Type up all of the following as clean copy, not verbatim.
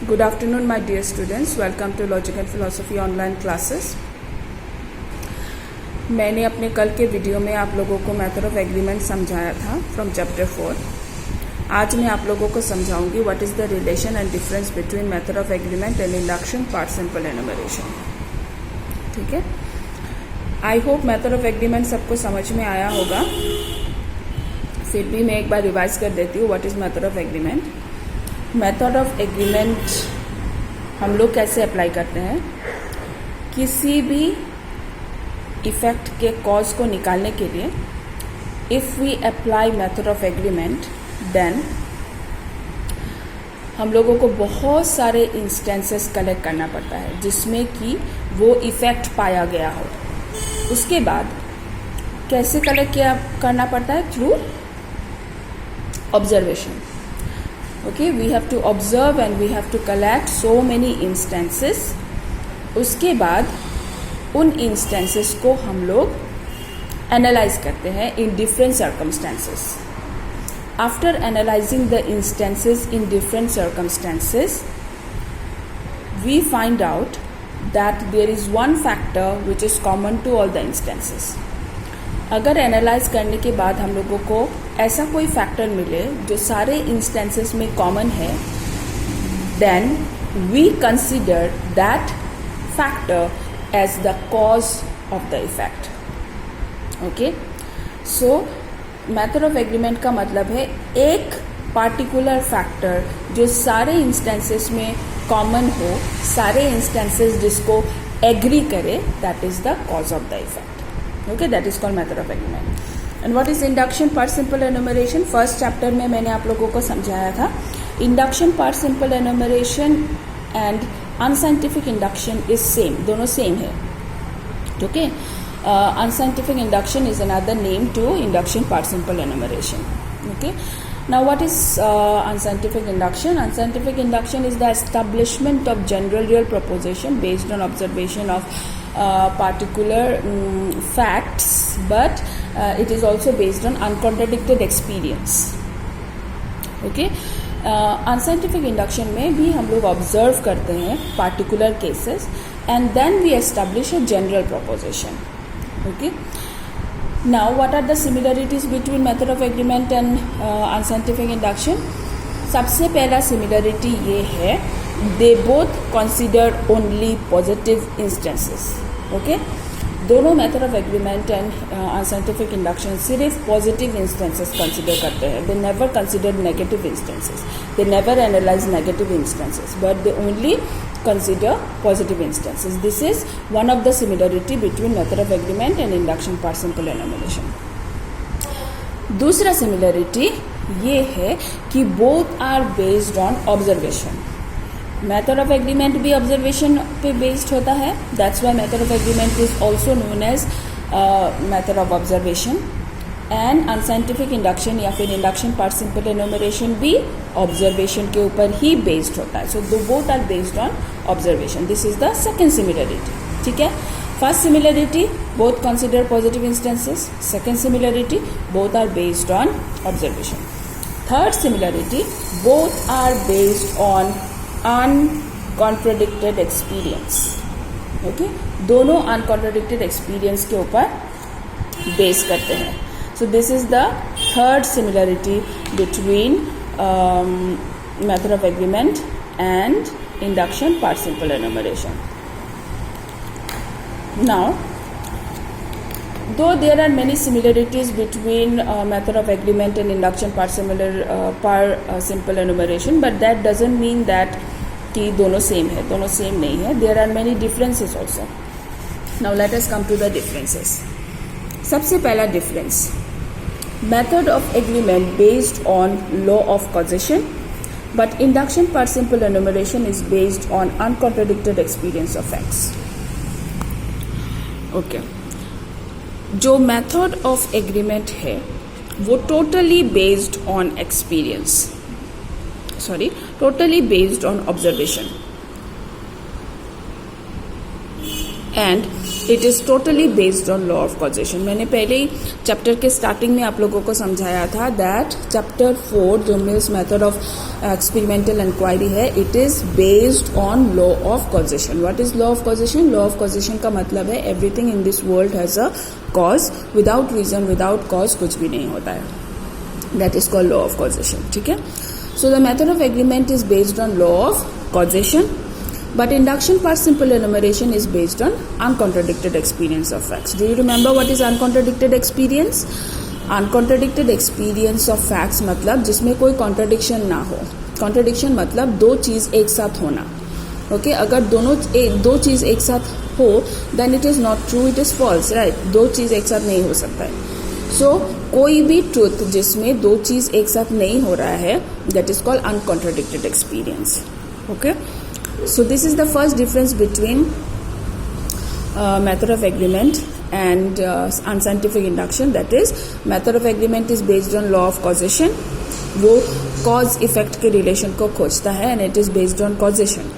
Good afternoon, my dear students. Welcome to Logic and Philosophy online classes. मैंने अपने कल के वीडियो में आप लोगों को मेथड ऑफ एग्रीमेंट समझाया था फ्रॉम चैप्टर 4. आज मैं आप लोगों को समझाऊंगी what is the relation and difference between method of agreement and induction, part simple enumeration. ठीक है. I hope method of agreement सबको समझ में आया होगा. फिर भी मैं एक बार रिवाइज कर देती हूँ what is method of agreement. Method of agreement हम लोग कैसे अप्लाई करते हैं. किसी भी इफेक्ट के कॉज को निकालने के लिए if we apply method of agreement then हम लोगों को बहुत सारे इंस्टेंसेस कलेक्ट करना पड़ता है जिसमें कि वो इफेक्ट पाया गया हो. उसके बाद कैसे कलेक्ट करना पड़ता है? Through observation. Okay, we have to observe and we have to collect so many instances. उसके बाद उन instances को हम लोग analyze करते हैं in different circumstances. After analyzing the instances in different circumstances, we find out that there is one factor which is common to all the instances. अगर analyse करने के बाद हम लोगों को ऐसा कोई फैक्टर मिले जो सारे इंस्टेंसेस में कॉमन है, then we consider that factor as the cause of the effect. Okay. So method of agreement का मतलब है एक पार्टिकुलर फैक्टर जो सारे इंस्टेंसेस में कॉमन हो, सारे इंस्टेंसेस जिसको एग्री करे, that is the cause of the effect. Okay, that is called method of agreement. And what is induction, part simple enumeration? First chapter में मैंने आप लोगों को समझाया था. Induction, part simple enumeration and unscientific induction is same. दोनों same है. Okay. Unscientific induction is another name to induction, part simple enumeration. Okay. Now what is unscientific induction? Unscientific induction is the establishment of general real proposition based on observation of particular facts, but it is also based on uncontradicted experience. Okay. Unscientific induction में भी हम लोग observe करते हैं particular cases and then we establish a general proposition. Okay. Now what are the similarities between method of agreement and unscientific induction? सबसे पहला similarity ये है, they both consider only positive instances. Okay? दोनों method of agreement and unscientific induction सिर्फ positive instances consider करते हैं. They never consider negative instances. They never analyse negative instances but they only consider positive instances. This is one of the similarity between method of agreement and induction, part simple enumeration. दूसरा similarity ये है कि both are based on observation. Method of agreement भी observation पे based होता है. That's why method of agreement is also known as method of observation. And unscientific induction या फिर इंडक्शन, पार्ट सिंपल एनुमरेशन भी ऑब्जर्वेशन के ऊपर ही बेस्ड होता है. सो दो both are based on observation. This is the second similarity. ठीक है. First similarity, both consider positive instances. Second similarity, both are based on observation. Third similarity, both are based on uncontradicted experience. Okay. दोनों uncontradicted experience के ऊपर base करते हैं. So this is the third similarity between method of agreement and induction, part simple enumeration. Now, though there are many similarities between method of agreement and induction, part simple enumeration, but that doesn't mean that कि दोनों same है. दोनों same नहीं है. There are many differences also. Now let us come to the differences. सबसे पहला difference, method of agreement based on law of causation, but induction, part simple enumeration is based on uncontradicted experience of facts. Okay. जो method of agreement है वो totally based on experience, totally based on observation. And it is totally based on law of causation. मैंने पहले ही chapter के starting में आप लोगों को समझाया था दैट चैप्टर 4 जो Mill's method of experimental inquiry है, it is based on law of causation. What is law of causation? Law of causation का मतलब है everything in this world has a cause. Without reason, without cause कुछ भी नहीं होता है. That is called law of causation. ठीक है. So the method of agreement is based on law of causation, but induction per simple enumeration is based on uncontradicted experience of facts. Do you remember what is uncontradicted experience? Uncontradicted experience of facts मतलब जिसमें कोई contradiction ना हो. Contradiction मतलब दो चीज़ एक साथ होना. Okay? अगर दो चीज़ एक साथ हो then it is not true, it is false, right? दो चीज़ एक साथ नहीं हो सकता है. So कोई भी truth जिसमें दो चीज़ एक साथ नहीं हो रहा है, that is called uncontradicted experience. Okay, so this is the first difference between method of agreement and unscientific induction. That is, method of agreement is based on law of causation. वो cause effect के relation को खोजता है and it is based on causation.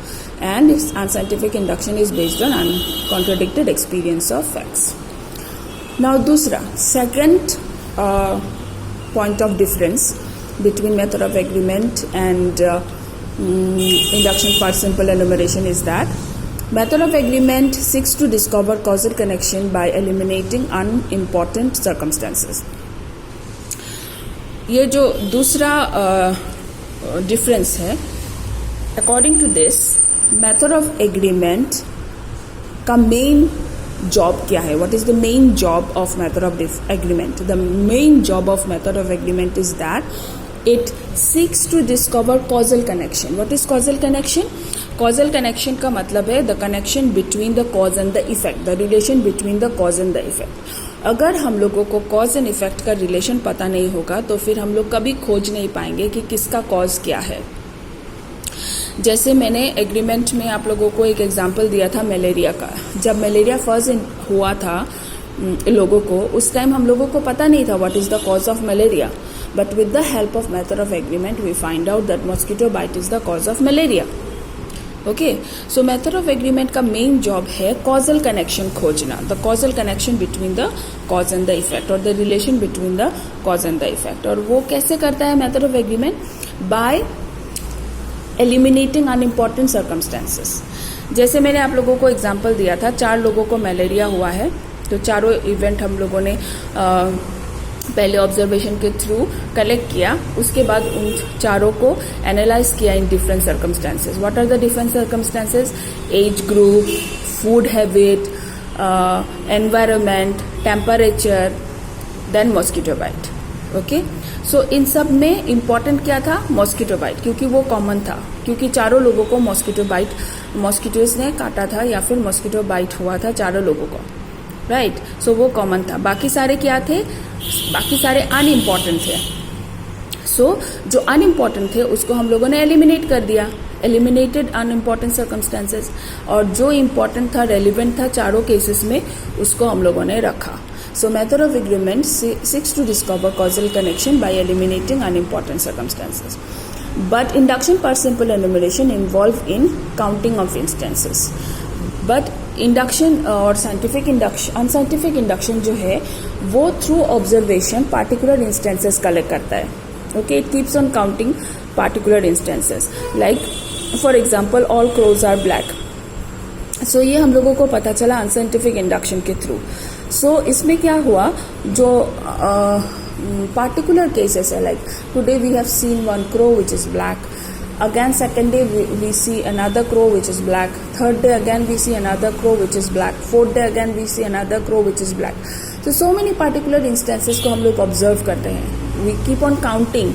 And unscientific induction is based on uncontradicted experience of facts. Now दूसरा second point of difference between method of agreement and induction per simple enumeration is that method of agreement seeks to discover causal connection by eliminating unimportant circumstances. ये जो दूसरा difference है, according to this method of agreement का main job क्या है? What is the main job of method of agreement? The main job of method of agreement is that it seeks to discover causal connection. What is causal connection? Causal connection का मतलब है the connection between the cause and the effect, the relation between the cause and the effect. अगर हम लोगों को cause and effect का relation पता नहीं होगा तो फिर हम लोग कभी खोज नहीं पाएंगे कि किसका cause क्या है. जैसे मैंने एग्रीमेंट में आप लोगों को एक एग्जाम्पल दिया था मलेरिया का. जब मलेरिया फर्स्ट हुआ था लोगों को, उस टाइम हम लोगों को पता नहीं था what is the cause of malaria. But with the help of method of agreement, we find out that mosquito bite is the cause of malaria. Okay, so method of agreement का main job है causal connection खोजना, the causal connection between the cause and the effect, or the relation between the cause and the effect. और वो कैसे करता है method of agreement? By eliminating unimportant circumstances. जैसे मैंने आप लोगों को एग्जाम्पल दिया था, 4 लोगों को मलेरिया हुआ है, तो चारों इवेंट हम लोगों ने पहले ऑब्जर्वेशन के थ्रू कलेक्ट किया. उसके बाद उन चारों को एनालाइज किया in different circumstances. What are the different circumstances? Age group, food habit, environment, temperature, then mosquito bite. Okay, so इन सब में इम्पॉर्टेंट क्या था? मॉस्किटो बाइट, क्योंकि वो कॉमन था, क्योंकि चारों लोगों को मॉस्किटोज ने काटा था या फिर मॉस्किटो बाइट हुआ था चारों लोगों को. राइट, सो वो कॉमन था. बाकी सारे क्या थे? बाकी सारे अनइम्पॉर्टेंट थे. सो जो अनइम्पॉर्टेंट थे उसको हम लोगों ने एलिमिनेट कर दिया, एलिमिनेटेड अनइम्पॉर्टेंट सर्कमस्टांसेस. और जो इम्पॉर्टेंट था, रेलिवेंट था चारों केसेस में, उसको हम लोगों ने रखा. So method of agreement seeks to discover causal connection by eliminating unimportant circumstances. But induction per simple enumeration involve in counting of instances. But induction और अनसाइंटिफिक इंडक्शन जो है वो through observation particular instances collect करता है. Okay, it keeps on counting particular instances. Like for example all crows are black. So ये हम लोगों को पता चला अनसाइंटिफिक इंडक्शन के थ्रू. सो इसमें क्या हुआ, जो particular cases है, like today we have seen one crow which is black, again second day we see another crow which is black, third day again we see another crow which is black, fourth day again we see another crow which is black. So many particular instances को हम लोग observe करते हैं. We keep on counting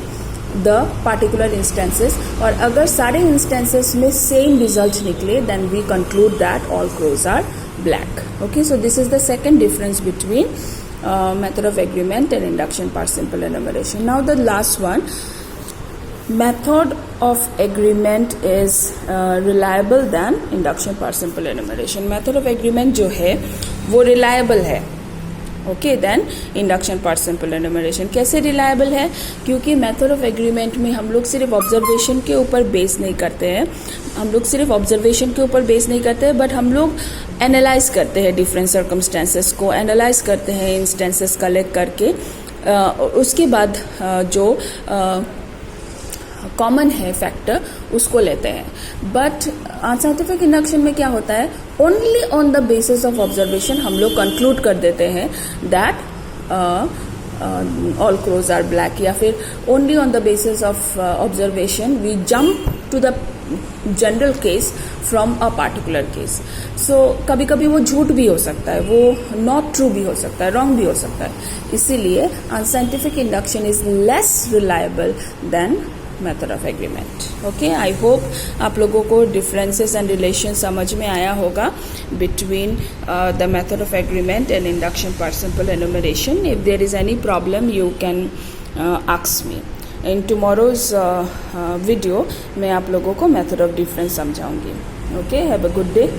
the particular instances, और अगर सारे instances में same result निकले then we conclude that all crows are black. Okay, so this is the second difference between method of agreement and induction per simple enumeration. Now the last one, method of agreement is reliable than induction per simple enumeration. Method of agreement जो है वो reliable है. Okay, then induction per simple enumeration कैसे reliable है, क्योंकि method of agreement में हम लोग सिर्फ ऑब्जर्वेशन के ऊपर बेस नहीं करते हैं, बट हम लोग एनालाइज करते हैं डिफरेंट सर्कमस्टेंसेस को, एनालाइज करते हैं इंस्टेंसेस कलेक्ट करके, उसके बाद जो कॉमन है फैक्टर उसको लेते हैं. बट अनसाइंटिफिक इंडक्शन में क्या होता है, only on the basis of observation हम लोग कंक्लूड कर देते हैं that all crows are black, या फिर only on the basis of observation we jump to the general case from a particular case. So कभी कभी वो झूठ भी हो सकता है, वो नॉट ट्रू भी हो सकता है, रॉन्ग भी हो सकता है. इसीलिए unscientific induction is less reliable then method of agreement. Okay, I hope आप लोगों को डिफरेंसेस एंड रिलेशन समझ में आया होगा between the method of agreement and induction per simple enumeration. If there is any problem you can ask me. In tomorrow's video मैं आप लोगों को मेथड ऑफ डिफरेंस समझाऊंगी. Okay, have a good day.